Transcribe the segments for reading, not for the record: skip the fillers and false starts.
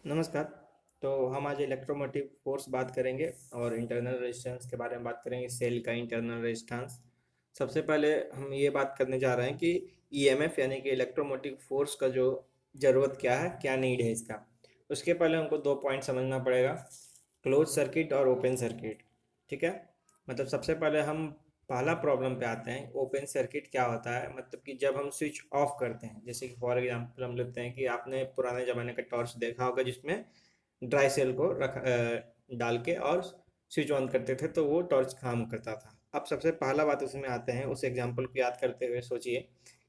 नमस्कार। तो हम आज इलेक्ट्रोमोटिव फोर्स बात करेंगे और इंटरनल रेजिस्टेंस के बारे में बात करेंगे, सेल का इंटरनल रेजिस्टेंस। सबसे पहले हम ये बात करने जा रहे हैं कि ईएमएफ यानी कि इलेक्ट्रोमोटिव फोर्स का जो ज़रूरत क्या है, क्या नीड है इसका। उसके पहले हमको दो पॉइंट समझना पड़ेगा, क्लोज सर्किट और ओपन सर्किट। ठीक है, मतलब सबसे पहले हम पहला प्रॉब्लम पे आते हैं। ओपन सर्किट क्या होता है, मतलब कि जब हम स्विच ऑफ करते हैं, जैसे कि फॉर एग्जांपल हम लेते हैं कि आपने पुराने ज़माने का टॉर्च देखा होगा जिसमें ड्राई सेल को डाल के और स्विच ऑन करते थे तो वो टॉर्च काम करता था। अब सबसे पहला बात उसमें आते हैं, उस एग्जांपल को याद करते हुए सोचिए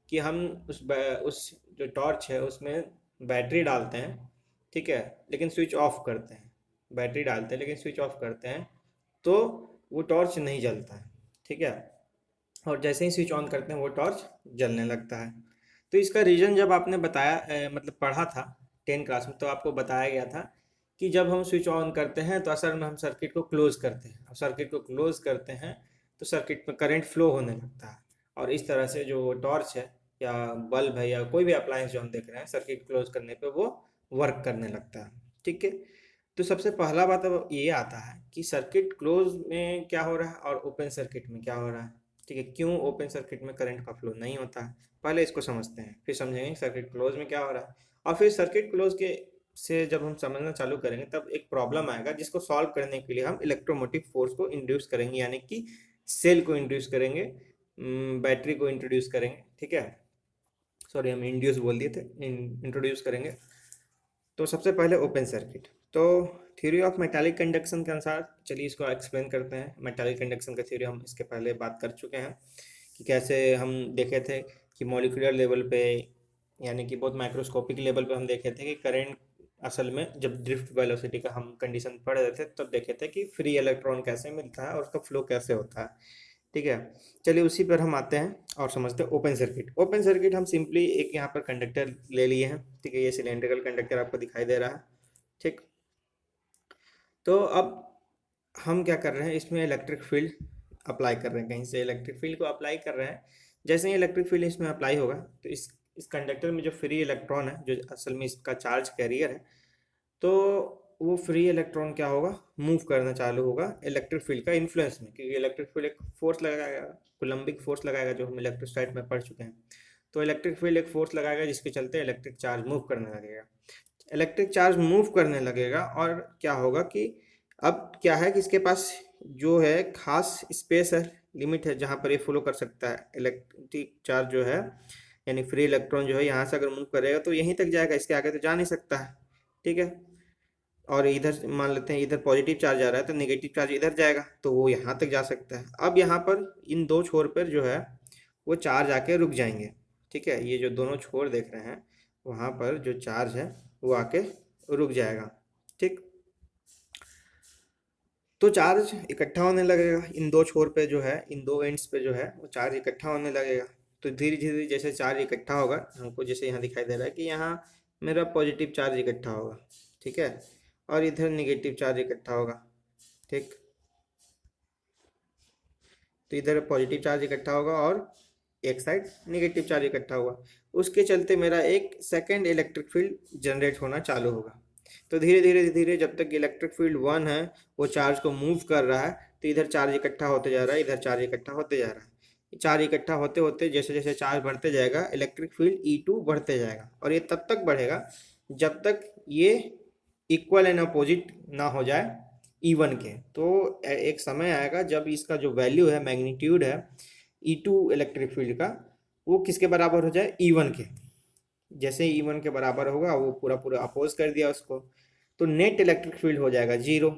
कि हम उस जो टॉर्च है उसमें बैटरी डालते हैं, ठीक है, लेकिन स्विच ऑफ करते हैं। बैटरी डालते हैं लेकिन स्विच ऑफ करते हैं तो वो टॉर्च नहीं जलता है, ठीक है। और जैसे ही स्विच ऑन करते हैं वो टॉर्च जलने लगता है। तो इसका रीज़न जब आपने बताया मतलब पढ़ा था 10 क्लास में, तो आपको बताया गया था कि जब हम स्विच ऑन करते हैं तो असल में हम सर्किट को क्लोज करते हैं, और सर्किट को क्लोज करते हैं तो सर्किट में करंट फ्लो होने लगता है, और इस तरह से जो टॉर्च है या बल्ब है या कोई भी अप्लायंस जो हम देख रहे हैं, सर्किट क्लोज करने पे वो वर्क करने लगता है। ठीक है, तो सबसे पहला बात अब ये आता है कि सर्किट क्लोज में क्या हो रहा है और ओपन सर्किट में क्या हो रहा है। ठीक है, क्यों ओपन सर्किट में करंट का फ्लो नहीं होता है, पहले इसको समझते हैं, फिर समझेंगे सर्किट क्लोज में क्या हो रहा है। और फिर सर्किट क्लोज के से जब हम समझना चालू करेंगे तब एक प्रॉब्लम आएगा जिसको सॉल्व करने के लिए हम इलेक्ट्रोमोटिव फोर्स को इंड्यूस करेंगे, यानी कि सेल को इंड्यूस करेंगे, बैटरी को इंट्रोड्यूस करेंगे। ठीक है, सॉरी हम इंड्यूस बोल दिए थे, इंट्रोड्यूस करेंगे। तो सबसे पहले ओपन सर्किट। तो थ्योरी ऑफ मेटालिक कंडक्शन के अनुसार, चलिए इसको एक्सप्लेन करते हैं। मेटालिक कंडक्शन का थ्योरी हम इसके पहले बात कर चुके हैं कि कैसे हम देखे थे कि मॉलिक्यूलर लेवल पे, यानी कि बहुत माइक्रोस्कोपिक लेवल पे हम देखे थे कि करंट असल में जब ड्रिफ्ट वेलोसिटी का हम कंडीशन पढ़ रहे थे तब देखे थे कि फ्री इलेक्ट्रॉन कैसे मिलता है और उसका फ्लो कैसे होता है। ठीक है, चलिए उसी पर हम आते हैं और समझते हैं ओपन सर्किट। ओपन सर्किट हम सिंपली एक यहाँ पर कंडक्टर ले लिए हैं, ठीक है, ये सिलेंड्रिकल कंडक्टर आपको दिखाई दे रहा है। ठीक, तो अब हम क्या कर रहे हैं, इसमें इलेक्ट्रिक फील्ड अप्लाई कर रहे हैं, कहीं से इलेक्ट्रिक फील्ड को अप्लाई कर रहे हैं। जैसे ही इलेक्ट्रिक फील्ड इसमें अप्लाई होगा तो इस कंडक्टर में जो फ्री इलेक्ट्रॉन है, जो असल में इसका चार्ज कैरियर है, तो वो फ्री इलेक्ट्रॉन क्या होगा, मूव करना चालू होगा इलेक्ट्रिक फील्ड का इन्फ्लुएंस में, क्योंकि इलेक्ट्रिक फील्ड एक फोर्स लगाएगा, कुलम्बिक फोर्स लगाएगा, जो हम इलेक्ट्रोस्टैट में पढ़ चुके हैं। तो इलेक्ट्रिक फील्ड एक फोर्स लगाएगा जिसके चलते इलेक्ट्रिक चार्ज मूव करने लगेगा। इलेक्ट्रिक चार्ज मूव करने लगेगा और क्या होगा कि अब क्या है कि इसके पास जो है खास स्पेस है, लिमिट है जहाँ पर ये फ्लो कर सकता है। इलेक्ट्रिक चार्ज जो है यानी फ्री इलेक्ट्रॉन जो है यहाँ से अगर मूव करेगा तो यहीं तक जाएगा, इसके आगे तो जा नहीं सकता है। ठीक है, और इधर मान लेते हैं इधर पॉजिटिव चार्ज आ रहा है तो नेगेटिव चार्ज इधर जाएगा तो वो यहाँ तक जा सकता है। अब यहाँ पर इन दो छोर पर जो है वो चार्ज आके रुक जाएंगे। ठीक है, ये जो दोनों छोर देख रहे हैं वहाँ पर जो चार्ज है वो आके रुक जाएगा। ठीक, तो चार्ज इकट्ठा होने लगेगा इन दो छोर पे जो है, इन दो एंड्स पे जो है वो चार्ज इकट्ठा होने लगेगा। तो धीरे धीरे जैसे चार्ज इकट्ठा होगा, हमको जैसे यहाँ दिखाई दे रहा है कि यहाँ मेरा पॉजिटिव चार्ज इकट्ठा होगा, ठीक है, और इधर निगेटिव चार्ज इकट्ठा होगा। ठीक, तो इधर पॉजिटिव चार्ज इकट्ठा होगा और एक साइड नेगेटिव चार्ज इकट्ठा हुआ, उसके चलते मेरा एक सेकेंड इलेक्ट्रिक फील्ड जनरेट होना चालू होगा। तो धीरे धीरे धीरे जब तक इलेक्ट्रिक फील्ड वन है वो चार्ज को मूव कर रहा है, तो इधर चार्ज इकट्ठा होते जा रहा है, इधर चार्ज इकट्ठा होते जा रहा है। चार्ज इकट्ठा होते होते जैसे जैसे चार्ज बढ़ते जाएगा इलेक्ट्रिक फील्ड E2 बढ़ते जाएगा, और ये तब तक बढ़ेगा जब तक ये इक्वल एंड अपोजिट ना हो जाए E1 के। तो एक समय आएगा जब इसका जो वैल्यू है, मैग्नीट्यूड है E2 इलेक्ट्रिक फील्ड का, वो किसके बराबर हो जाए, E1 के। जैसे ही E1 के बराबर होगा वो पूरा पूरा अपोज कर दिया उसको, तो नेट इलेक्ट्रिक फील्ड हो जाएगा जीरो,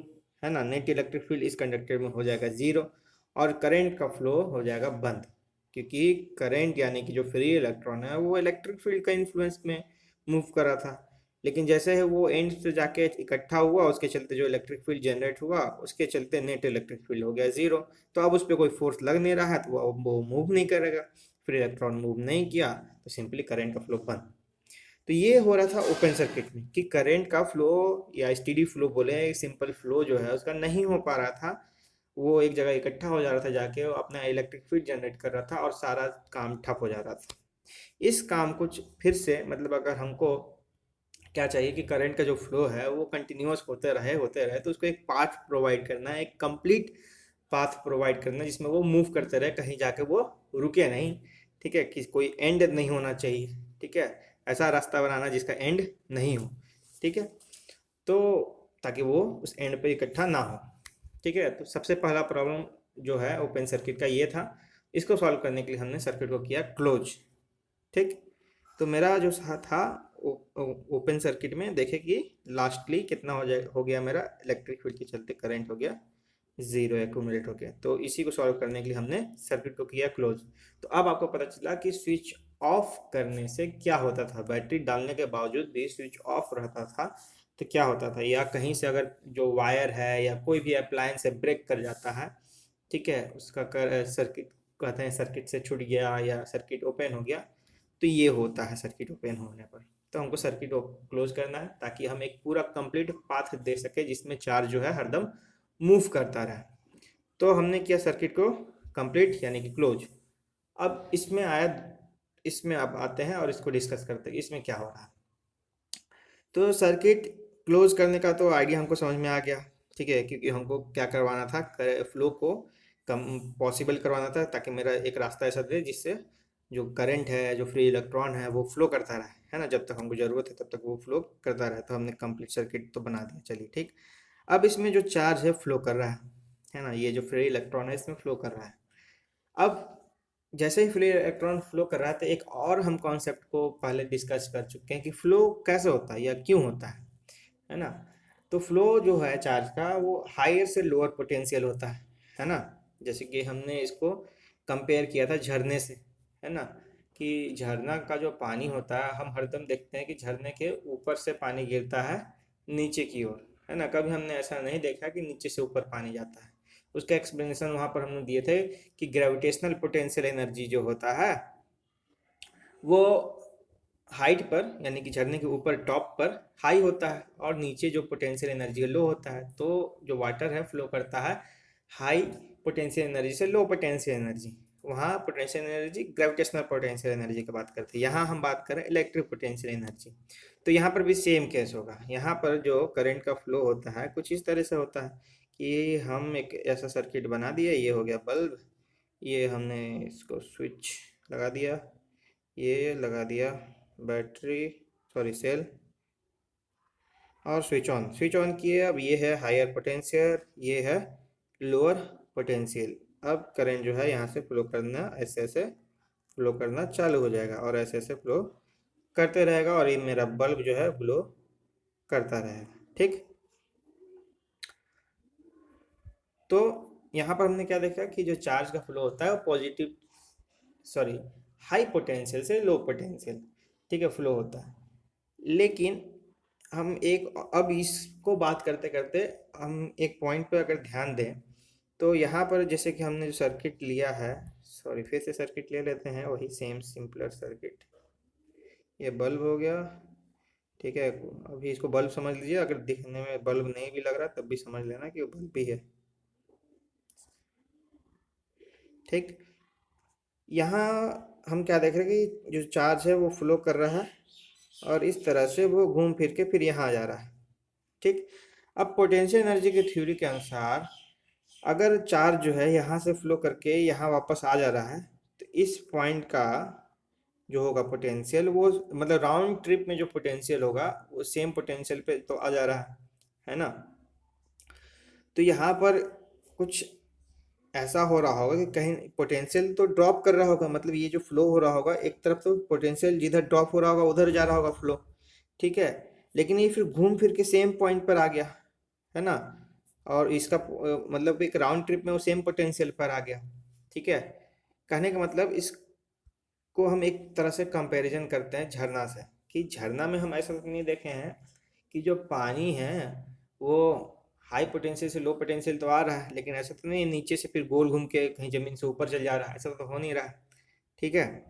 है ना। नेट इलेक्ट्रिक फील्ड इस कंडक्टर में हो जाएगा जीरो, और करंट का फ्लो हो जाएगा बंद, क्योंकि करंट यानी कि जो फ्री इलेक्ट्रॉन है वो इलेक्ट्रिक फील्ड का इन्फ्लुएंस में मूव कर रहा था। लेकिन जैसे है वो एंड से जाके इकट्ठा हुआ, उसके चलते जो इलेक्ट्रिक फील्ड जनरेट हुआ उसके चलते नेट इलेक्ट्रिक फील्ड हो गया जीरो। तो अब उस पर कोई फोर्स लग नहीं रहा है तो वो मूव नहीं करेगा। फ्री इलेक्ट्रॉन मूव नहीं किया तो सिंपली करंट का फ्लो बंद। तो ये हो रहा था ओपन सर्किट में कि करंट का फ्लो या स्टेडी फ्लो बोले, सिंपल फ्लो जो है उसका नहीं हो पा रहा था। वो एक जगह इकट्ठा हो जा रहा था, जाके वो अपना इलेक्ट्रिक फील्ड जनरेट कर रहा था और सारा काम ठप हो जा रहा था। इस काम को फिर से, मतलब अगर हमको क्या चाहिए कि करंट का जो फ्लो है वो कंटिन्यूअस होते रहे, तो उसको एक पाथ प्रोवाइड करना है, एक कंप्लीट पाथ प्रोवाइड करना है जिसमें वो मूव करते रहे, कहीं जाके वो रुके नहीं। ठीक है, कि कोई एंड नहीं होना चाहिए। ठीक है, ऐसा रास्ता बनाना जिसका एंड नहीं हो। ठीक है, तो ताकि वो उस एंड पे इकट्ठा ना हो। ठीक है, तो सबसे पहला प्रॉब्लम जो है ओपन सर्किट का ये था। इसको सॉल्व करने के लिए हमने सर्किट को किया क्लोज। ठीक, तो मेरा जो था ओपन सर्किट में देखे कि लास्टली कितना हो गया मेरा इलेक्ट्रिक फील्ड के चलते करंट हो गया जीरो, एक्यूमुलेट हो गया। तो इसी को सॉल्व करने के लिए हमने सर्किट को किया क्लोज। तो अब आपको पता चला कि स्विच ऑफ करने से क्या होता था, बैटरी डालने के बावजूद भी स्विच ऑफ रहता था तो क्या होता था, या कहीं से अगर जो वायर है या कोई भी अप्लायंस है ब्रेक कर जाता है, ठीक है, उसका सर्किट कहते हैं सर्किट से छूट गया या सर्किट ओपन हो गया, तो ये होता है सर्किट ओपन होने पर। तो हमको सर्किट क्लोज करना है ताकि हम एक पूरा कंप्लीट पाथ दे सके जिसमें चार्ज जो है हरदम मूव करता रहे। तो हमने किया सर्किट को कंप्लीट यानी कि क्लोज। अब इसमें आया, इसमें अब आते हैं और इसको डिस्कस करते हैं इसमें क्या हो रहा है। तो सर्किट क्लोज करने का तो आइडिया हमको समझ में आ गया। ठीक है, क्योंकि हमको क्या करवाना था, फ्लो को कम पॉसिबल करवाना था ताकि मेरा एक रास्ता ऐसा दे जिससे जो करंट है, जो फ्री इलेक्ट्रॉन है वो फ्लो करता रहे, है ना, जब तक हमको ज़रूरत है तब तक वो फ्लो करता रहे। तो हमने कंप्लीट सर्किट तो बना दिया, चलिए ठीक। अब इसमें जो चार्ज है फ्लो कर रहा है ना, ये जो फ्री इलेक्ट्रॉन है इसमें फ्लो कर रहा है। अब जैसे ही फ्री इलेक्ट्रॉन फ्लो कर रहा है तो एक और हम कॉन्सेप्ट को पहले डिस्कस कर चुके हैं कि फ्लो कैसे होता है या क्यों होता है ना। तो फ्लो जो है चार्ज का वो हायर से लोअर पोटेंशियल होता है ना। जैसे कि हमने इसको कंपेयर किया था झरने से, है ना, कि झरना का जो पानी होता है हम हरदम देखते हैं कि झरने के ऊपर से पानी गिरता है नीचे की ओर, है ना, कभी हमने ऐसा नहीं देखा कि नीचे से ऊपर पानी जाता है। उसका एक्सप्लेनेशन वहाँ पर हमने दिए थे कि ग्रेविटेशनल पोटेंशियल एनर्जी जो होता है वो हाइट पर यानी कि झरने के ऊपर टॉप पर हाई होता है और नीचे जो पोटेंशियल एनर्जी है लो होता है। तो जो वाटर है फ्लो करता है हाई पोटेंशियल एनर्जी से लो पोटेंशियल एनर्जी। वहाँ potential energy gravitational potential energy की बात करते हैं, यहाँ हम बात करें इलेक्ट्रिक पोटेंशियल एनर्जी। तो यहाँ पर भी सेम केस होगा। यहाँ पर जो करंट का फ्लो होता है कुछ इस तरह से होता है कि हम एक ऐसा सर्किट बना दिए, ये हो गया बल्ब, ये हमने इसको स्विच लगा दिया, ये लगा दिया बैटरी, सॉरी सेल, और स्विच ऑन किए। अब ये है हायर पोटेंशियल, ये है लोअर पोटेंशियल। अब करंट जो है यहाँ से फ्लो करना ऐसे ऐसे फ्लो करना चालू हो जाएगा और ऐसे ऐसे फ्लो करते रहेगा और ये मेरा बल्ब जो है ग्लो करता रहेगा। ठीक, तो यहाँ पर हमने क्या देखा कि जो चार्ज का फ्लो होता है वो पॉजिटिव, सॉरी, हाई पोटेंशियल से लो पोटेंशियल, ठीक है, फ्लो होता है। लेकिन हम एक अब इसको बात करते करते हम एक पॉइंट पे अगर ध्यान दें तो यहाँ पर जैसे कि हमने जो सर्किट लिया है, सॉरी फिर से सर्किट ले लेते हैं वही सेम सिंपलर सर्किट। ये बल्ब हो गया, ठीक है, अभी इसको बल्ब समझ लीजिए, अगर दिखने में बल्ब नहीं भी लग रहा तब भी समझ लेना कि वो बल्ब ही है। ठीक, यहाँ हम क्या देख रहे हैं कि जो चार्ज है वो फ्लो कर रहा है और इस तरह से वो घूम फिर के फिर यहाँ आ जा रहा है। ठीक, अब पोटेंशियल एनर्जी की थ्योरी के अनुसार अगर चार्ज जो है यहाँ से फ्लो करके यहाँ वापस आ जा रहा है तो इस पॉइंट का जो होगा पोटेंशियल वो मतलब राउंड ट्रिप में जो पोटेंशियल होगा वो सेम पोटेंशियल पे तो आ जा रहा है ना। तो यहाँ पर कुछ ऐसा हो रहा होगा कि कहीं पोटेंशियल तो ड्रॉप कर रहा होगा, मतलब ये जो फ्लो हो रहा होगा एक तरफ तो पोटेंशियल जिधर ड्रॉप हो रहा होगा उधर जा रहा होगा फ्लो, ठीक है, लेकिन ये फिर घूम फिर के सेम पॉइंट पर आ गया, है ना, और इसका मतलब एक राउंड ट्रिप में वो सेम पोटेंशियल पर आ गया। ठीक है, कहने का मतलब इसको हम एक तरह से कंपैरिजन करते हैं झरना से, कि झरना में हम ऐसा तो नहीं देखे हैं कि जो पानी है वो हाई पोटेंशियल से लो पोटेंशियल तो आ रहा है, लेकिन ऐसा तो नहीं है नीचे से फिर गोल घूम के कहीं जमीन से ऊपर चल जा रहा है, ऐसा तो हो नहीं रहा है। ठीक है,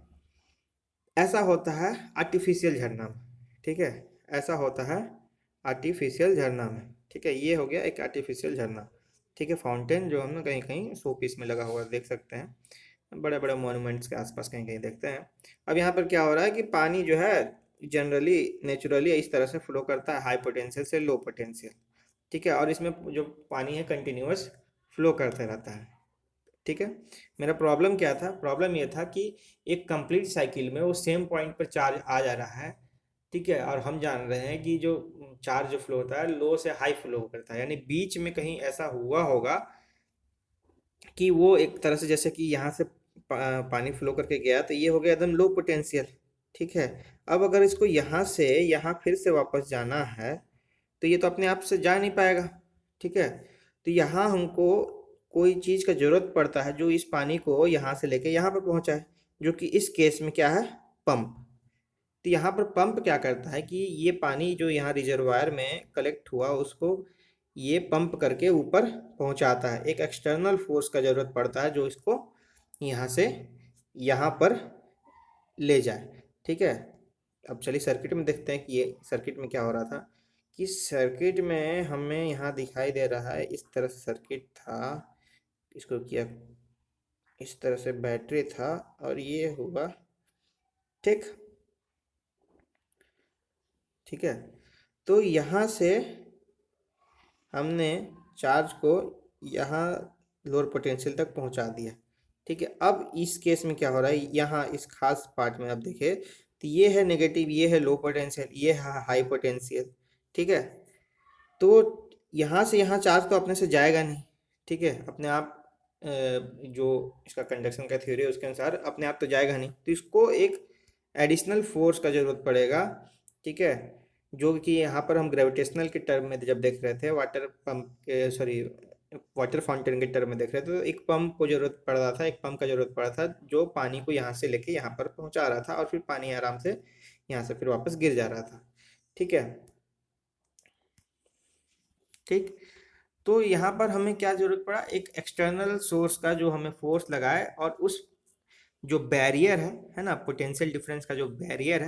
ऐसा होता है आर्टिफिशियल झरना में। ठीक है, ऐसा होता है आर्टिफिशियल झरना में। ठीक है, ये हो गया एक आर्टिफिशियल झरना। ठीक है, फाउंटेन जो हम कहीं कहीं शो पीस में लगा हुआ देख सकते हैं, बड़े बड़े मॉन्यूमेंट्स के आसपास कहीं कहीं देखते हैं। अब यहाँ पर क्या हो रहा है कि पानी जो है जनरली नेचुरली इस तरह से फ्लो करता है, हाई पोटेंशियल से लो पोटेंशियल। ठीक है, और इसमें जो पानी है कंटिन्यूअस फ्लो करता रहता है। ठीक है, मेरा प्रॉब्लम क्या था, प्रॉब्लम ये था कि एक कंप्लीट साइकिल में वो सेम पॉइंट पर चार्ज आ जा रहा है। ठीक है, और हम जान रहे हैं कि जो चार्ज जो फ्लो होता है लो से हाई फ्लो करता है, यानी बीच में कहीं ऐसा हुआ होगा कि वो एक तरह से जैसे कि यहाँ से पानी फ्लो करके गया तो ये हो गया एकदम लो पोटेंशियल। ठीक है, अब अगर इसको यहाँ से यहाँ फिर से वापस जाना है तो ये तो अपने आप से जा नहीं पाएगा। ठीक है, तो यहाँ हमको कोई चीज़ का ज़रूरत पड़ता है जो इस पानी को यहाँ से लेके यहाँ पर पहुँचाए, जो कि इस केस में क्या है, पंप। तो यहाँ पर पंप क्या करता है कि ये पानी जो यहाँ रिजर्वायर में कलेक्ट हुआ उसको ये पंप करके ऊपर पहुँचाता है। एक एक्सटर्नल फोर्स का ज़रूरत पड़ता है जो इसको यहाँ से यहाँ पर ले जाए। ठीक है, अब चलिए सर्किट में देखते हैं कि ये सर्किट में क्या हो रहा था। कि सर्किट में हमें यहाँ दिखाई दे रहा है इस तरह से सर्किट था, इसको किया इस तरह से बैटरी था और ये हुआ। ठीक, ठीक है, तो यहाँ से हमने चार्ज को यहाँ लोअर पोटेंशियल तक पहुँचा दिया। ठीक है, अब इस केस में क्या हो रहा है, यहाँ इस खास पार्ट में आप देखिए तो ये है नेगेटिव, ये है लो पोटेंशियल, ये है हाई पोटेंशियल। ठीक है, तो यहाँ से यहाँ चार्ज तो अपने से जाएगा नहीं। ठीक है, अपने आप जो इसका कंडक्शन का थ्योरी है उसके अनुसार अपने आप तो जाएगा नहीं, तो इसको एक एडिशनल फोर्स का ज़रूरत पड़ेगा। ठीक है, जो कि यहाँ पर हम ग्रेविटेशनल के टर्म में जब देख रहे थे, वाटर पंप के सॉरी वाटर फाउंटेन के टर्म में देख रहे थे, तो एक पंप को ज़रूरत पड़ रहा था, एक पंप का ज़रूरत पड़ा था जो पानी को यहाँ से लेके यहाँ पर पहुँचा रहा था और फिर पानी आराम से यहाँ से फिर वापस गिर जा रहा था। ठीक है, ठीक, तो यहाँ पर हमें क्या ज़रूरत पड़ा, एक एक्सटर्नल सोर्स का जो हमें फोर्स लगाए और उस जो बैरियर है ना, पोटेंशियल डिफरेंस का जो बैरियर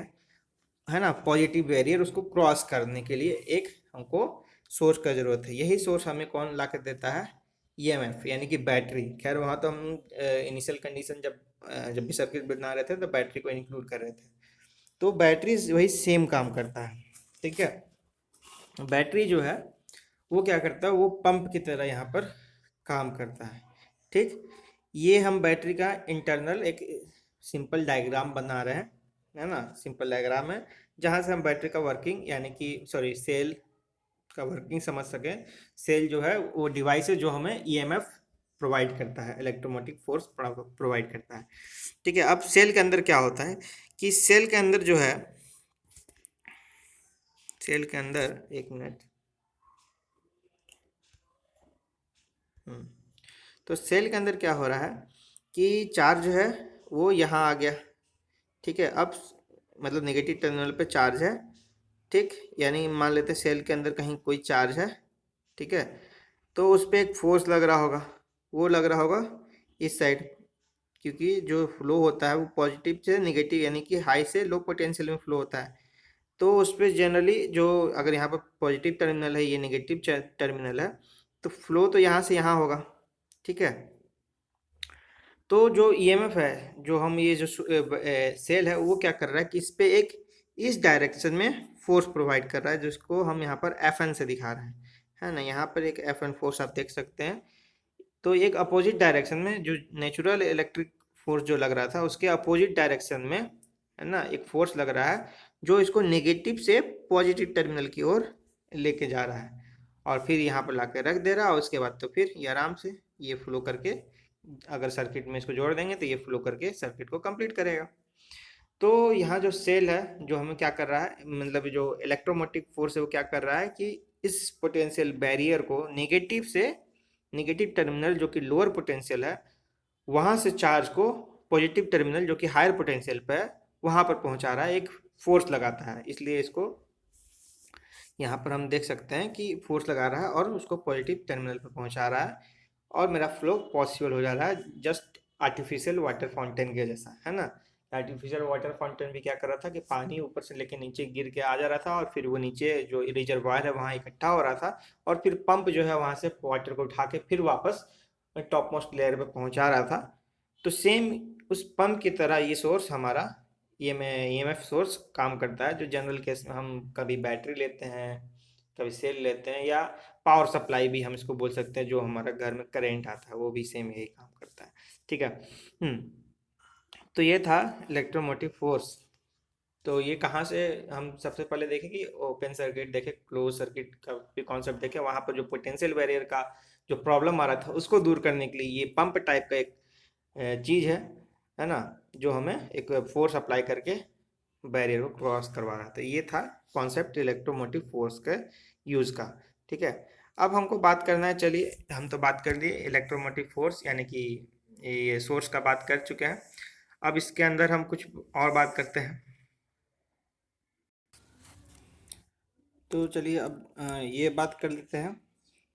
है ना, पॉजिटिव बैरियर, उसको क्रॉस करने के लिए एक हमको सोर्स का ज़रूरत है। यही सोर्स हमें कौन ला कर देता है, ईएमएफ, यानी कि बैटरी। खैर वहाँ तो हम इनिशियल कंडीशन जब भी सर्किट बना रहे थे तो बैटरी को इंक्लूड कर रहे थे, तो बैटरी वही सेम काम करता है। ठीक है, बैटरी जो है वो क्या करता है, वो पंप की तरह यहाँ पर काम करता है। ठीक, ये हम बैटरी का इंटरनल एक सिंपल डायग्राम बना रहे हैं, है ना, सिंपल डायग्राम है जहाँ से हम बैटरी का वर्किंग यानी कि सॉरी सेल का वर्किंग समझ सकें। सेल जो है वो डिवाइस है जो हमें ईएमएफ प्रोवाइड करता है, इलेक्ट्रोमोटिव फोर्स प्रोवाइड करता है। ठीक है, अब सेल के अंदर क्या होता है कि सेल के अंदर जो है, सेल के अंदर एक मिनट, तो सेल के अंदर क्या हो रहा है कि चार्ज है वो यहाँ आ गया। ठीक है, अब मतलब नेगेटिव टर्मिनल पे चार्ज है। ठीक, यानी मान लेते हैं सेल के अंदर कहीं कोई चार्ज है। ठीक है, तो उस पर एक फोर्स लग रहा होगा, वो लग रहा होगा इस साइड, क्योंकि जो फ्लो होता है वो पॉजिटिव से नेगेटिव यानी कि हाई से लो पोटेंशियल में फ्लो होता है। तो उस पर जनरली जो अगर यहाँ पर पॉजिटिव टर्मिनल है, ये नेगेटिव टर्मिनल है, तो फ्लो तो यहाँ से यहाँ होगा। ठीक है, तो जो ईएमएफ है, जो हम ये जो सेल है वो क्या कर रहा है कि इस पे एक इस डायरेक्शन में फोर्स प्रोवाइड कर रहा है, जिसको हम यहाँ पर एफ एन से दिखा रहे हैं, है ना। यहाँ पर एक एफ एन फोर्स आप देख सकते हैं। तो एक अपोजिट डायरेक्शन में जो नेचुरल इलेक्ट्रिक फोर्स जो लग रहा था उसके अपोजिट डायरेक्शन में, है ना, एक फोर्स लग रहा है जो इसको नेगेटिव से पॉजिटिव टर्मिनल की ओर लेके जा रहा है और फिर यहाँ पर ला के रख दे रहा है, और उसके बाद तो फिर ये आराम से ये फ्लो करके अगर सर्किट में इसको जोड़ देंगे तो ये फ्लो करके सर्किट को कंप्लीट करेगा। तो यहाँ जो सेल है जो हमें क्या कर रहा है, मतलब जो इलेक्ट्रोमोटिव फोर्स है वो क्या कर रहा है कि इस पोटेंशियल बैरियर को नेगेटिव से, नेगेटिव टर्मिनल जो कि लोअर पोटेंशियल है वहाँ से चार्ज को पॉजिटिव टर्मिनल जो कि हायर पोटेंशियल पे है वहाँ पर पहुँचा रहा है, एक फोर्स लगाता है। इसलिए इसको यहाँ पर हम देख सकते हैं कि फोर्स लगा रहा है और उसको पॉजिटिव टर्मिनल पर पहुँचा रहा है और मेरा फ्लो पॉसिबल हो जा रहा है, जस्ट आर्टिफिशियल वाटर फाउंटेन के जैसा, है ना। आर्टिफिशियल वाटर फाउंटेन भी क्या कर रहा था कि पानी ऊपर से लेके नीचे गिर के आ जा रहा था और फिर वो नीचे जो रिजर्वायर है वहाँ इकट्ठा हो रहा था और फिर पंप जो है वहाँ से वाटर को उठा के फिर वापस टॉप मोस्ट लेयर पे पहुँचा रहा था। तो सेम उस पंप की तरह ये सोर्स हमारा ईएमएफ सोर्स काम करता है, जो जनरल केस में हम कभी बैटरी लेते हैं, कभी सेल लेते हैं, या पावर सप्लाई भी हम इसको बोल सकते हैं, जो हमारा घर में करंट आता है वो भी सेम यही काम करता है। ठीक है। तो ये था इलेक्ट्रोमोटिव फोर्स। तो ये कहाँ से, हम सबसे पहले देखें कि ओपन सर्किट देखें, क्लोज सर्किट का भी कॉन्सेप्ट देखें। वहाँ पर जो पोटेंशियल बैरियर का जो प्रॉब्लम आ रहा था उसको दूर करने के लिए ये पंप टाइप का एक चीज़ है ना, जो हमें एक फोर्स अप्लाई करके बैरियर को क्रॉस करवा रहा था। ये था कॉन्सेप्ट इलेक्ट्रोमोटिव फोर्स के यूज़ का। ठीक है। अब हमको बात करना है, चलिए हम तो बात कर लिए इलेक्ट्रोमोटिव फोर्स यानी कि ये सोर्स का बात कर चुके हैं। अब इसके अंदर हम कुछ और बात करते हैं। तो चलिए अब ये बात कर लेते हैं।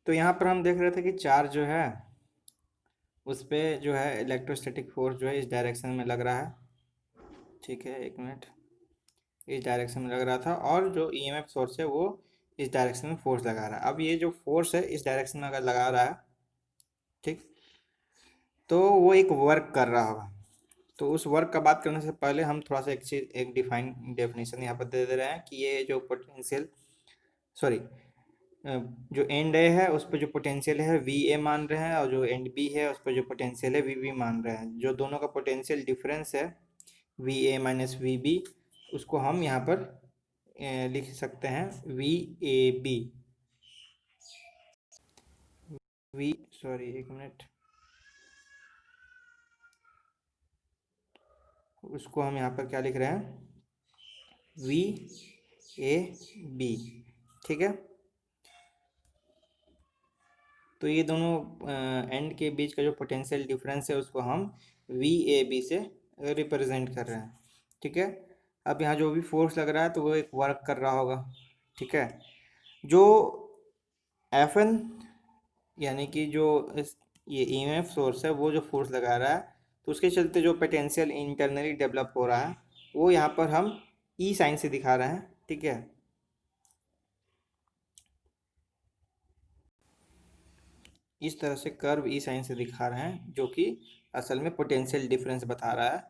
तो यहाँ पर हम देख रहे थे कि चार्ज जो है उस पे जो है इलेक्ट्रोस्टैटिक फोर्स जो है इस डायरेक्शन में लग रहा है। ठीक है, एक मिनट, इस डायरेक्शन में लग रहा था, और जो ईएमएफ सोर्स है वो इस डायरेक्शन में फोर्स लगा रहा है। अब ये जो फोर्स है इस डायरेक्शन में अगर लगा रहा है, ठीक, तो वो एक वर्क कर रहा होगा। तो उस वर्क का बात करने से पहले हम थोड़ा सा एक चीज, एक डेफिनेशन यहाँ पर दे दे रहे हैं कि ये जो पोटेंशियल, सॉरी, जो एंड ए है उस पर जो पोटेंशियल है वी ए मान रहे हैं, और जो एंड बी है उस पर जो पोटेंशियल है वी बी मान रहे हैं। जो दोनों का पोटेंशियल डिफरेंस है V A minus V B, उसको हम यहाँ पर लिख सकते हैं V A B. V, sorry एक मिनट, उसको हम यहाँ पर क्या लिख रहे हैं, वी ए बी। ठीक है। तो ये दोनों एंड के बीच का जो पोटेंशियल डिफरेंस है उसको हम वी ए बी से रिप्रेजेंट कर रहे हैं। ठीक है। अब यहाँ जो भी फोर्स लग रहा है तो वो एक वर्क कर रहा होगा। ठीक है। जो एफ एन यानी कि जो ये ई एम एफ सोर्स है वो जो फोर्स लगा रहा है, तो उसके चलते जो पोटेंशियल इंटरनली डेवलप हो रहा है वो यहाँ पर हम ई साइन से दिखा रहे हैं। ठीक है। इस तरह से कर्व ई साइन से दिखा रहे हैं, जो कि असल में पोटेंशियल डिफरेंस बता रहा है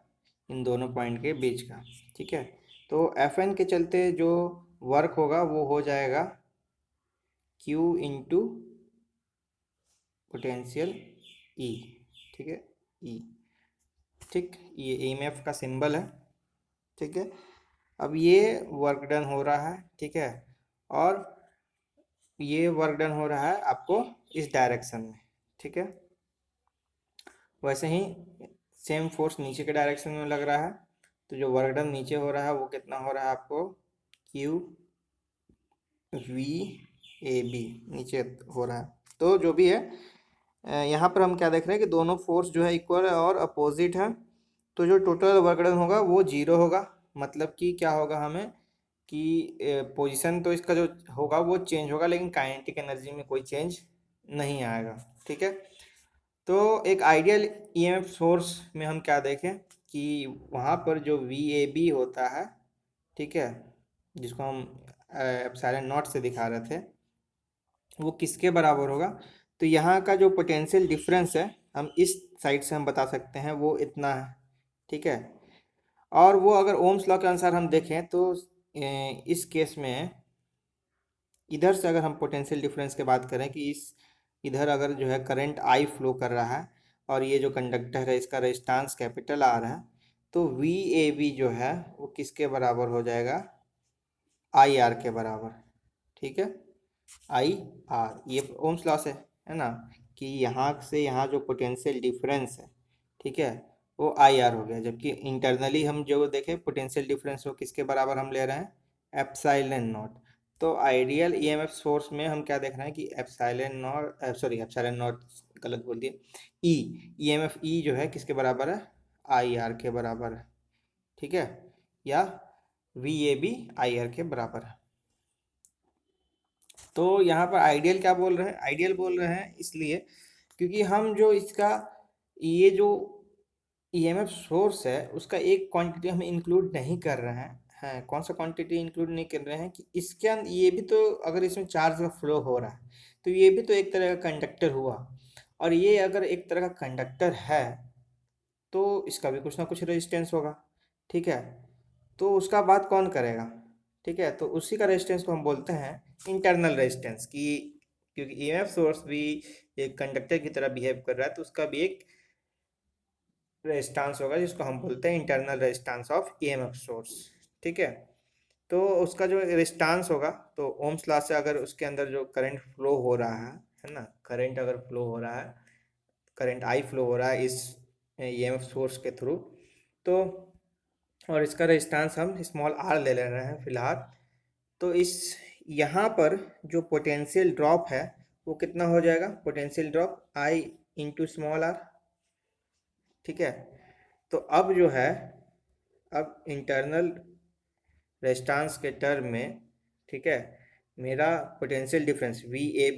इन दोनों पॉइंट के बीच का। ठीक है। तो एफ एन के चलते जो वर्क होगा वो हो जाएगा क्यू इंटू पोटेंशियल ई। ठीक है, ई। ठीक, ये ई एम एफ का सिंबल है। ठीक है। अब ये वर्क डन हो रहा है। ठीक है। और ये वर्क डन हो रहा है आपको इस डायरेक्शन में। ठीक है। वैसे ही सेम फोर्स नीचे के डायरेक्शन में लग रहा है, तो जो वर्क डन नीचे हो रहा है वो कितना हो रहा है आपको, क्यू वी ए बी नीचे हो रहा है। तो जो भी है यहाँ पर हम क्या देख रहे हैं कि दोनों फोर्स जो है इक्वल है और अपोजिट है, तो जो टोटल वर्क डन होगा वो जीरो होगा। मतलब कि क्या होगा हमें कि पोजीशन तो इसका जो होगा वो चेंज होगा, लेकिन काइनेटिक एनर्जी में कोई चेंज नहीं आएगा। ठीक है। तो एक आइडियल ईएमएफ सोर्स में हम क्या देखें कि वहाँ पर जो वी ए बी होता है, ठीक है, जिसको हम एप्सिलॉन नॉट से दिखा रहे थे, वो किसके बराबर होगा। तो यहाँ का जो पोटेंशियल डिफरेंस है हम इस साइड से हम बता सकते हैं वो इतना है। ठीक है। और वो अगर ओम्स लॉ के अनुसार हम देखें तो इस केस में इधर से अगर हम पोटेंशियल डिफरेंस की बात करें कि इस इधर अगर जो है करंट आई फ्लो कर रहा है और ये जो कंडक्टर है इसका रेजिस्टेंस कैपिटल आर है, तो वी ए बी जो है वो किसके बराबर हो जाएगा, आई आर के बराबर। ठीक है, आई आर, ये ओम्स लॉ से है ना, कि यहाँ से यहाँ जो पोटेंशियल डिफरेंस है, ठीक है, वो आई आर हो गया। जबकि इंटरनली हम जो देखें पोटेंशियल डिफरेंस वो किसके बराबर हम ले रहे हैं, एप्सिलॉन नॉट। तो आइडियल ईएमएफ सोर्स में हम क्या देख रहे हैं कि epsilon not, sorry epsilon not गलत बोल दिए, ई ईएमएफ ई जो है किसके बराबर है, आई आर के बराबर है। ठीक है, या V A B I R के बराबर है। तो यहाँ पर आइडियल क्या बोल रहे हैं, आइडियल बोल रहे हैं इसलिए क्योंकि हम जो इसका ये जो ईएमएफ सोर्स है उसका एक क्वांटिटी हम इंक्लूड नहीं कर रहे हैं। कौन सा क्वांटिटी इंक्लूड नहीं कर रहे हैं कि इसके अंदर ये भी तो, अगर इसमें चार्ज का फ्लो हो रहा है तो ये भी तो एक तरह का कंडक्टर हुआ, और ये अगर एक तरह का कंडक्टर है तो इसका भी कुछ ना कुछ रेजिस्टेंस होगा। ठीक है। तो उसका बात कौन करेगा? ठीक है, तो उसी का रेजिस्टेंस को हम बोलते हैं इंटरनल रेजिस्टेंस की, क्योंकि ईएमएफ सोर्स भी एक कंडक्टर की तरह बिहेव कर रहा है, तो उसका भी एक रेजिस्टेंस होगा जिसको हम बोलते हैं internal resistance of EMF source. ठीक है, तो उसका जो रेजिस्टेंस होगा, तो ओम्स लॉ से अगर उसके अंदर जो करंट फ्लो हो रहा है ना, करंट अगर फ्लो हो रहा है, करंट आई फ्लो हो रहा है इस ईएमएफ सोर्स के थ्रू, तो और इसका रेजिस्टेंस हम स्मॉल आर ले रहे हैं फिलहाल, तो इस यहाँ पर जो पोटेंशियल ड्रॉप है वो कितना हो जाएगा? Potential drop I into small R. ठीक है, तो अब जो है, अब इंटरनल रेजिस्टेंस के टर्म में, ठीक है, मेरा potential difference V A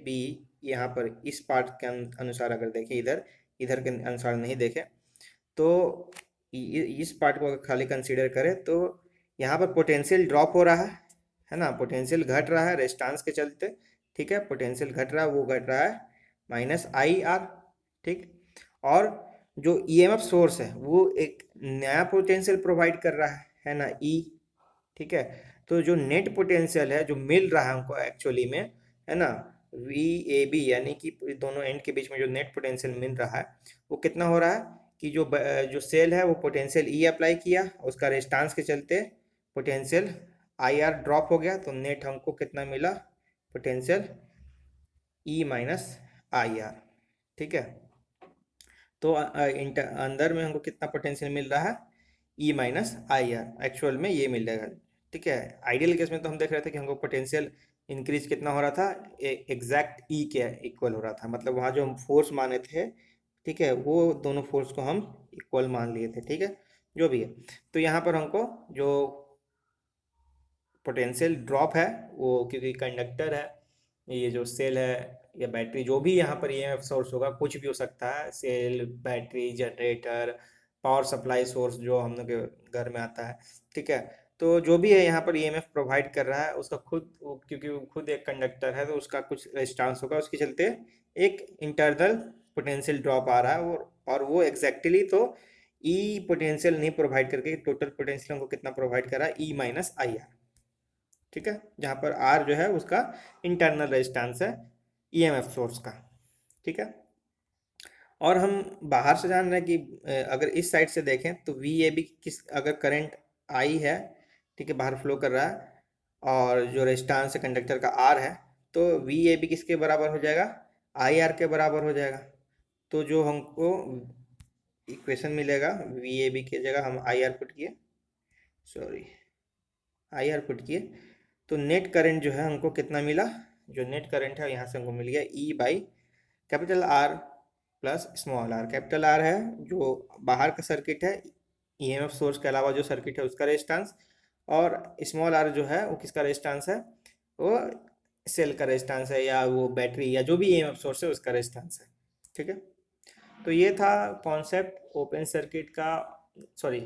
B यहाँ पर इस पार्ट के अनुसार अगर देखें, इधर इधर के अनुसार नहीं देखें, तो इस पार्ट को अगर खाली कंसीडर करें, तो यहाँ पर पोटेंशियल ड्रॉप हो रहा है ना, पोटेंशियल घट रहा है रेजिस्टेंस के चलते। ठीक है, पोटेंशियल घट रहा है, वो घट रहा है माइनस आई आर। ठीक, और जो ईएमएफ सोर्स है वो एक नया पोटेंशियल प्रोवाइड कर रहा है ना, ई। ठीक है, तो जो नेट पोटेंशियल है जो मिल रहा है हमको एक्चुअली में, है ना, वी ए बी, यानी कि दोनों एंड के बीच में जो नेट पोटेंशियल मिल रहा है वो कितना हो रहा है कि जो सेल है वो पोटेंशियल ई अप्लाई किया, उसका रेजिस्टेंस के चलते पोटेंशियल आई आर ड्रॉप हो गया, तो नेट हमको कितना मिला? Potential E minus I are. ठीक है, तो अंदर में हमको कितना पोटेंशियल मिल रहा है? ई माइनस आई आर एक्चुअल में ये मिलेगा। ठीक है, आइडियल केस में तो हम देख रहे थे कि हमको पोटेंशियल इंक्रीज कितना हो रहा था? एग्जैक्ट ई के इक्वल हो रहा था, मतलब वहाँ जो हम फोर्स माने थे, ठीक है, वो दोनों फोर्स को हम इक्वल मान लिए थे। ठीक है, जो भी है, तो यहाँ पर हमको जो पोटेंशियल ड्रॉप है वो, क्योंकि कंडक्टर है, ये जो सेल है या बैटरी, जो भी यहाँ पर ईएमएफ सोर्स होगा, कुछ भी हो सकता है, cell, battery, generator, power supply source जो हम लोग के घर में आता है। ठीक है, तो जो भी है यहाँ पर ईएमएफ प्रोवाइड कर रहा है, उसका खुद क्योंकि वो खुद एक कंडक्टर है, तो उसका कुछ रेजिस्टेंस होगा, उसके चलते एक इंटरनल पोटेंशियल ड्रॉप आ रहा है, और वो एग्जैक्टली तो ई पोटेंशियल नहीं प्रोवाइड करके टोटल पोटेंशियल हमको कितना प्रोवाइड कर रहा है? ई माइनस आई आर। ठीक है, जहाँ पर आर जो है उसका इंटरनल रेजिस्टेंस है ईएमएफ सोर्स का। ठीक है, और हम बाहर से जान रहे हैं कि अगर इस साइड से देखें तो वी ए बी किस, अगर करंट आई है, ठीक है, बाहर फ्लो कर रहा है, और जो रेजिस्टेंस है कंडक्टर का आर है, तो वी ए बी किसके बराबर हो जाएगा? आई आर के बराबर हो जाएगा। तो जो हमको इक्वेशन मिलेगा, वी ए बी की जगह हम आई आर पुट किए, सॉरी, आई आर पुट किए, तो नेट करंट जो है हमको कितना मिला? जो नेट करंट है यहाँ से हमको मिल गया E by capital R plus small R. Capital R है जो बाहर का सर्किट है, ईएमएफ सोर्स के अलावा जो सर्किट है उसका रेजिस्टेंस, और स्मॉल आर जो है वो किसका रेजिस्टेंस है? वो सेल का रेजिस्टेंस है, या वो बैटरी, या जो भी ईएमएफ सोर्स है उसका रेजिस्टेंस है। ठीक है, तो ये था कॉन्सेप्ट ओपन सर्किट का, सॉरी,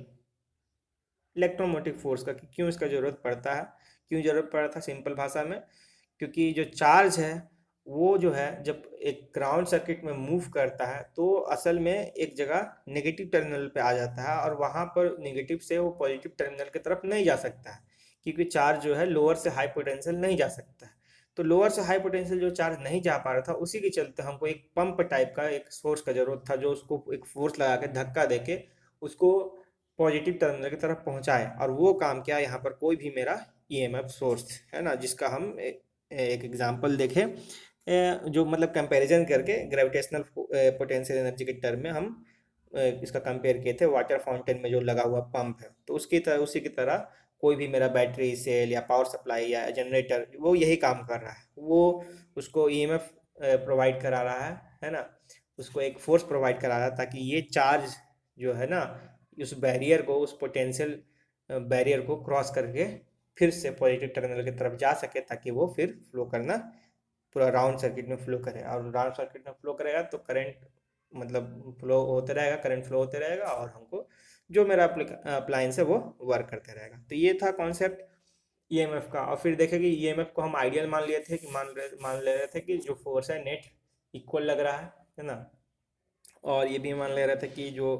इलेक्ट्रोमोटिव फोर्स का, कि क्यों इसका ज़रूरत पड़ता है, क्यों ज़रूरत पड़ा था सिंपल भाषा में, क्योंकि जो चार्ज है वो जो है जब एक ग्राउंड सर्किट में मूव करता है तो असल में एक जगह नेगेटिव टर्मिनल पे आ जाता है, और वहाँ पर नेगेटिव से वो पॉजिटिव टर्मिनल की तरफ नहीं जा सकता है, क्योंकि चार्ज जो है लोअर से हाई पोटेंशियल नहीं जा सकता है। तो लोअर से हाई पोटेंशियल जो चार्ज नहीं जा पा रहा था, उसी के चलते हमको एक पंप टाइप का एक सोर्स का जरूरत था, जो उसको एक फोर्स लगा के धक्का देके उसको पॉजिटिव टर्मिनल की तरफ पहुंचाए, और वो काम क्या, यहाँ पर कोई भी मेरा ईएमएफ सोर्स है ना, जिसका हम एक एग्जांपल देखें, जो मतलब कंपैरिजन करके ग्रेविटेशनल पोटेंशियल एनर्जी के टर्म में हम इसका कंपेयर किए थे वाटर फाउंटेन में जो लगा हुआ पंप है, तो उसकी तरह, उसी की तरह कोई भी मेरा बैटरी सेल या पावर सप्लाई या जनरेटर, वो यही काम कर रहा है, वो उसको ईएमएफ प्रोवाइड करा रहा है ना, उसको एक फोर्स प्रोवाइड करा रहा है, ताकि ये चार्ज जो है ना, उस बैरियर को, उस पोटेंशियल बैरियर को क्रॉस करके फिर से पॉजिटिव टर्मिनल की तरफ जा सके, ताकि वो फिर फ्लो करना पूरा राउंड सर्किट में फ्लो करे, और राउंड सर्किट में फ्लो करेगा तो करंट मतलब फ्लो होते रहेगा, करंट फ्लो होते रहेगा, और हमको जो मेरा अप्लायंस है वो वर्क करते रहेगा। तो ये था कॉन्सेप्ट ईएमएफ का। और फिर देखें कि ईएमएफ को हम आइडियल मान लिए थे, कि मान ले रहे थे कि जो फोर्स है नेट इक्वल लग रहा है ना, और ये भी मान ले रहे थे कि जो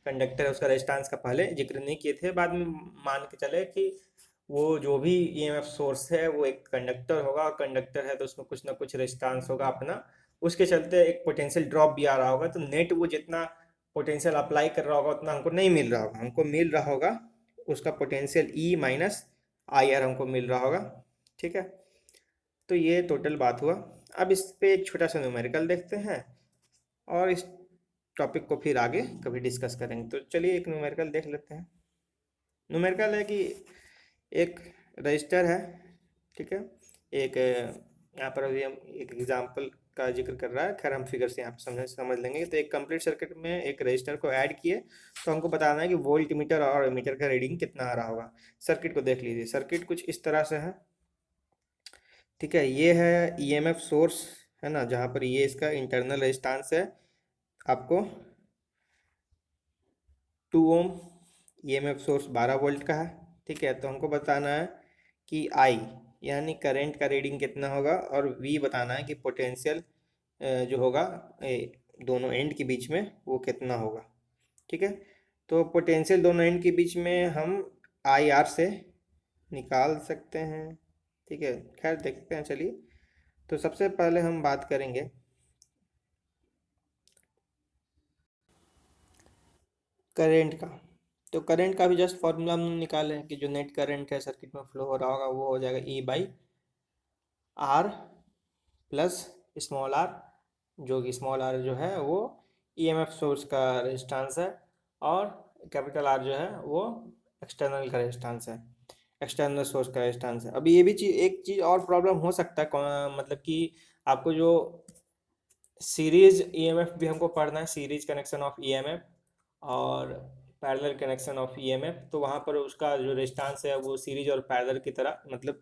कंडक्टर है उसका रेजिस्टेंस का पहले जिक्र नहीं किए थे, बाद में मान के चले कि वो जो भी ईएमएफ सोर्स है वो एक कंडक्टर होगा, और कंडक्टर है तो उसमें कुछ ना कुछ रेजिस्टेंस होगा अपना, उसके चलते एक पोटेंशियल ड्रॉप भी आ रहा होगा। तो नेट वो जितना पोटेंशियल अप्लाई कर रहा होगा उतना हमको नहीं मिल रहा होगा, हमको मिल रहा होगा उसका potential E minus I are हमको मिल रहा होगा। ठीक है, तो ये टोटल बात हुआ। अब इस पे एक छोटा सा न्यूमेरिकल देखते हैं और इस टॉपिक को फिर आगे कभी डिस्कस करेंगे। तो चलिए एक न्यूमेरिकल देख लेते हैं। न्यूमेरिकल है कि एक रजिस्टर है, ठीक है, एक यहाँ पर अभी हम एक एग्जांपल का जिक्र कर रहा है, खैर हम फिगर से यहाँ पे समझ लेंगे। तो एक कंप्लीट सर्किट में एक रजिस्टर को ऐड किए तो हमको बताना है कि वोल्ट मीटर और एमीटर का रीडिंग कितना आ रहा होगा। सर्किट को देख लीजिए, सर्किट कुछ इस तरह से है, ठीक है। ये है ईएमएफ सोर्स, है ना, जहाँ पर ये इसका इंटरनल रेजिस्टेंस है आपको 2 ओम। ईएमएफ सोर्स 12 वोल्ट का है, ठीक है। तो हमको बताना है कि आई यानी करंट का रीडिंग कितना होगा, और वी बताना है कि पोटेंशियल जो होगा दोनों एंड के बीच में वो कितना होगा, ठीक है। तो पोटेंशियल दोनों एंड के बीच में हम आई आर से निकाल सकते हैं, ठीक है। खैर देखते हैं, चलिए। तो सबसे पहले हम बात करेंगे करंट का। तो करंट का भी जस्ट फॉर्मूला हम निकालें कि जो नेट करंट है सर्किट में फ्लो हो रहा होगा वो हो जाएगा E by R plus small R, जो कि स्मॉल आर जो है वो ईएमएफ सोर्स का रेजिस्टेंस है, और कैपिटल आर जो है वो एक्सटर्नल का रेजिस्टेंस है, एक्सटर्नल सोर्स का रेजिस्टेंस है। अभी ये भी चीज़, एक चीज़ और प्रॉब्लम हो सकता है, मतलब कि आपको जो सीरीज ईएमएफ भी हमको पढ़ना है, सीरीज कनेक्शन ऑफ ईएमएफ और पैरेलल कनेक्शन ऑफ ईएमएफ। तो वहाँ पर उसका जो रेजिस्टेंस है वो सीरीज और पैरेलल की तरह, मतलब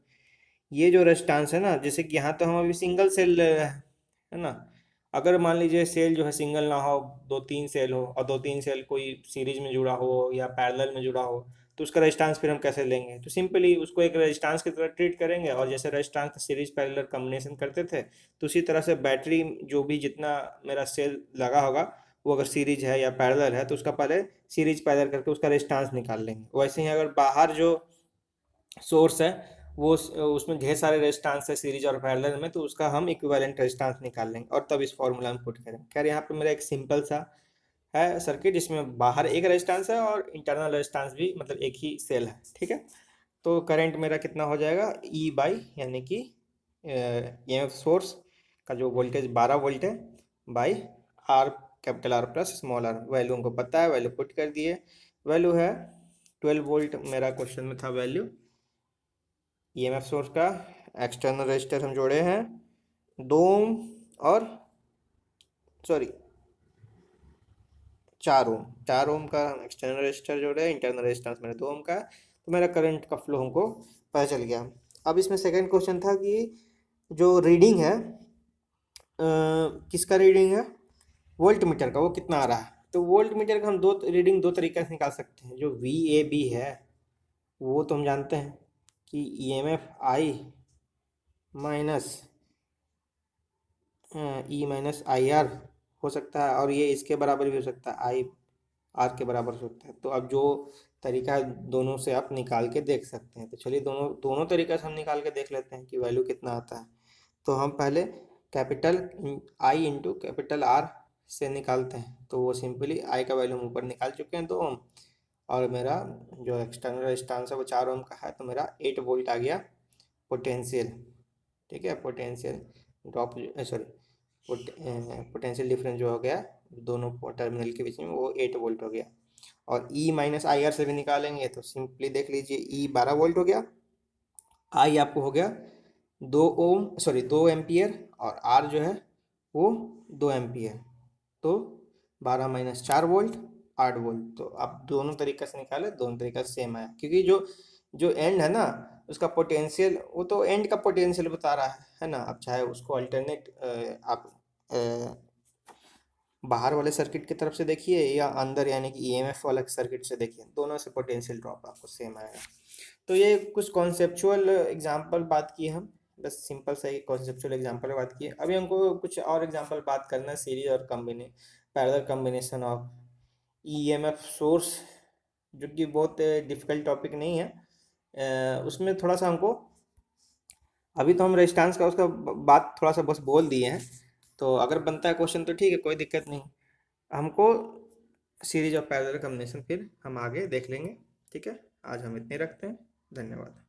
ये जो रेजिस्टेंस है ना, जैसे कि यहाँ तो हम अभी सिंगल सेल है ना, अगर मान लीजिए सेल जो है सिंगल ना हो, दो तीन सेल हो, और दो तीन सेल कोई सीरीज में जुड़ा हो या पैरेलल में जुड़ा हो, तो उसका रेजिस्टेंस फिर हम कैसे लेंगे? तो सिंपली उसको एक रेजिस्टेंस की तरह ट्रीट करेंगे, और जैसे रेजिस्टेंस का सीरीज पैरेलल कॉम्बिनेशन करते थे, तो उसी तरह से बैटरी जो भी जितना मेरा सेल लगा होगा वो अगर सीरीज है या पैरेलल है तो उसका पहले सीरीज पैरेलल करके उसका रेजिस्टेंस निकाल लेंगे। वैसे ही अगर बाहर जो सोर्स है वो उसमें ढेर सारे रेजिस्टेंस है सीरीज और पैरेलल में, तो उसका हम इक्विवेलेंट रेजिस्टेंस निकाल लेंगे और तब इस फॉर्मूला में पुट करेंगे। खैर यहाँ पे मेरा एक सिंपल सा है सर्किट जिसमें बाहर एक रेजिस्टेंस है और इंटरनल रेजिस्टेंस भी, मतलब एक ही सेल है, ठीक है। तो करंट मेरा कितना हो जाएगा, ई बाई यानी कि ईएमएफ सोर्स का जो वोल्टेज 12 वोल्ट है by R, capital R plus small R. Value हमको पता है, वैल्यू पुट कर दिए। वैल्यू है 12 वोल्ट, मेरा क्वेश्चन में था वैल्यू। ईएमएफ सोर्स का एक्सटर्नल रजिस्टर हम जोड़े हैं 2 ओम और सॉरी 4 ओम, 4 ओम का एक्सटर्नल रजिस्टर जोड़े हैं, इंटरनल रेजिस्टेंस मेरा 2 ओम का है। तो मेरा करंट का फ्लो हमको पता चल गया। अब इसमें सेकंड क्वेश्चन था कि जो रीडिंग है किसका रीडिंग है, वोल्ट मीटर का, वो कितना आ रहा है। तो वोल्ट मीटर का हम दो रीडिंग दो तरीके से निकाल सकते हैं। जो वी ए बी है वो तो हम जानते हैं कि E M F I minus E minus I R हो सकता है, और ये इसके बराबर भी हो सकता है, आई आर के बराबर हो सकता है। तो अब जो तरीका है दोनों से आप निकाल के देख सकते हैं। तो चलिए दोनों दोनों तरीका से हम निकाल के देख लेते हैं कि वैल्यू कितना आता है। तो हम पहले capital I into capital R से निकालते हैं। तो वो सिंपली आई का वैल्यू हम ऊपर निकाल चुके हैं 2 ओम, और मेरा जो एक्सटर्नल रेजिस्टेंस है वो 4 ओम का है, तो मेरा 8 वोल्ट आ गया पोटेंशियल, ठीक है। Potential drop sorry potential difference जो हो गया दोनों टर्मिनल के बीच में वो 8 वोल्ट हो गया। और ई माइनस आई आर से भी निकालेंगे तो सिंपली देख लीजिए, ई 12 वोल्ट हो गया, आई आपको हो गया 2 एम्पियर, और आर जो है वो 2 एम्पियर। तो 12 माइनस 4 वोल्ट 8 वोल्ट। तो आप दोनों तरीके से निकाले, दोनों तरीका सेम आया, क्योंकि जो जो एंड है ना उसका पोटेंशियल, वो तो एंड का पोटेंशियल बता रहा है ना। आप चाहे उसको अल्टरनेट आप बाहर वाले सर्किट की तरफ से देखिए या अंदर यानी कि ईएमएफ वाला सर्किट से देखिए, दोनों से पोटेंशियल ड्रॉप आपको सेम आएगा। तो ये कुछ कॉन्सेप्चुअल एग्जांपल बात की हम, बस सिंपल सा ही कॉन्सेप्चुअल एग्जांपल बात की। अभी हमको कुछ और एग्जांपल बात करना है, सीरीज और parallel combination of EMF source, जो कि बहुत डिफिकल्ट टॉपिक नहीं है। उसमें थोड़ा सा हमको, अभी तो हम रेजिस्टेंस का उसका बात थोड़ा सा बस बोल दिए हैं, तो अगर बनता है क्वेश्चन तो ठीक है, कोई दिक्कत नहीं। हमको सीरीज ऑफ पैरेलल कॉम्बिनेशन फिर हम आगे देख लेंगे। ठीक है, आज हम इतने रखते हैं। धन्यवाद।